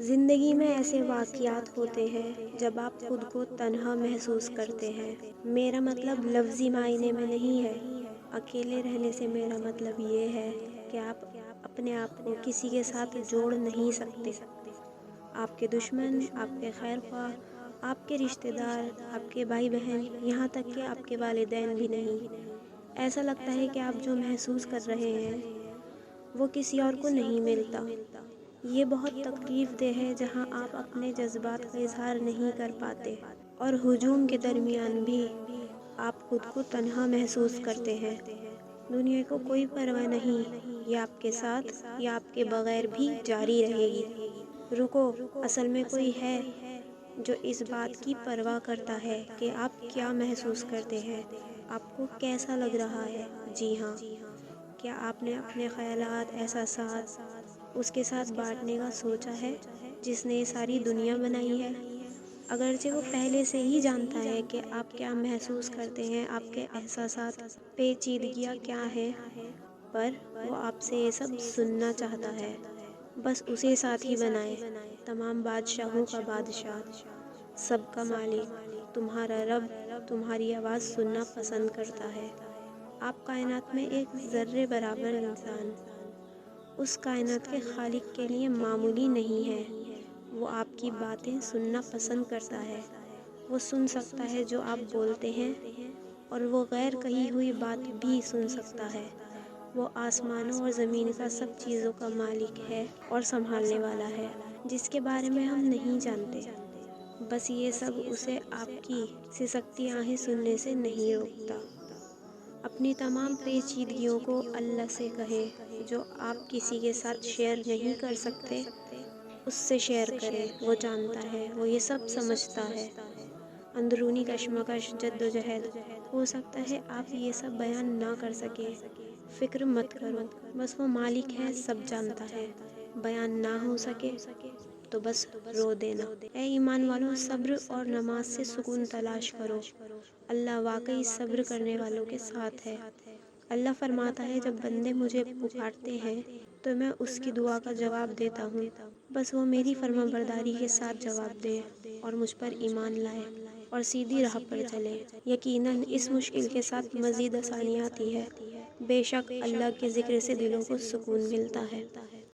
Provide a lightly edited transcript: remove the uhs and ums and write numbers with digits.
زندگی میں ایسے واقعات ہوتے ہیں جب آپ خود کو تنہا محسوس کرتے ہیں۔ میرا مطلب لفظی معنی میں نہیں ہے۔ اکیلے رہنے سے میرا مطلب یہ ہے کہ آپ اپنے آپ کو کسی کے ساتھ جوڑ نہیں سکتے۔ آپ کے دشمن، آپ کے خیر خواہ، آپ کے رشتہ دار، آپ کے بھائی بہن، یہاں تک کہ آپ کے والدین بھی نہیں۔ ایسا لگتا ہے کہ آپ جو محسوس کر رہے ہیں وہ کسی اور کو نہیں ملتا۔ یہ بہت تکلیف دہ ہے جہاں آپ اپنے جذبات کا اظہار نہیں کر پاتے اور ہجوم کے درمیان بھی آپ خود کو تنہا محسوس کرتے ہیں۔ دنیا کو کوئی پرواہ نہیں، یہ آپ کے ساتھ یا آپ کے بغیر بھی جاری رہے گی۔ رکو، اصل میں کوئی ہے جو اس بات کی پرواہ کرتا ہے کہ آپ کیا محسوس کرتے ہیں، آپ کو کیسا لگ رہا ہے۔ جی ہاں، کیا آپ نے اپنے خیالات، احساسات اس کے ساتھ بانٹنے کا سوچا ہے جس نے یہ ساری دنیا بنائی ہے؟ اگرچہ وہ پہلے سے ہی جانتا ہے کہ آپ کیا محسوس کرتے ہیں، آپ کے احساسات، پیچیدگیاں کیا ہیں، پر وہ آپ سے یہ سب سننا چاہتا ہے۔ بس اسے ساتھی بنائے، تمام بادشاہوں کا بادشاہ، سب کا مالک، تمہارا رب تمہاری آواز سننا پسند کرتا ہے۔ آپ کائنات میں ایک ذرے برابر انسان اس کائنات کے خالق کے لیے معمولی نہیں ہے۔ وہ آپ کی باتیں سننا پسند کرتا ہے۔ وہ سن سکتا ہے جو آپ بولتے ہیں اور وہ غیر کہی ہوئی بات بھی سن سکتا ہے۔ وہ آسمانوں اور زمین کا سب چیزوں کا مالک ہے اور سنبھالنے والا ہے، جس کے بارے میں ہم نہیں جانتے۔ بس یہ سب اسے آپ کی سسکتی آہیں سننے سے نہیں روکتا۔ اپنی تمام پیچیدگیوں کو اللہ سے کہیں۔ جو آپ کسی کے ساتھ شیئر نہیں کر سکتے، اس سے شیئر کریں۔ وہ جانتا ہے، وہ یہ سب سمجھتا ہے۔ اندرونی کشمکش، جدوجہد، ہو سکتا ہے آپ یہ سب بیان نہ کر سکیں۔ فکر مت کرو، بس وہ مالک ہے، سب جانتا ہے۔ بیان نہ ہو سکے تو بس رو دینا۔ اے ایمان والو، صبر اور نماز سے سکون تلاش کرو۔ اللہ واقعی صبر کرنے والوں کے ساتھ ہے۔ اللہ فرماتا ہے، جب بندے مجھے پکارتے ہیں تو میں اس کی دعا کا جواب دیتا ہوں۔ بس وہ میری فرما برداری کے ساتھ جواب دے اور مجھ پر ایمان لائے اور سیدھی راہ پر چلے۔ یقیناً اس مشکل کے ساتھ مزید آسانی آتی ہے۔ بے شک اللہ کے ذکر سے دلوں کو سکون ملتا ہے۔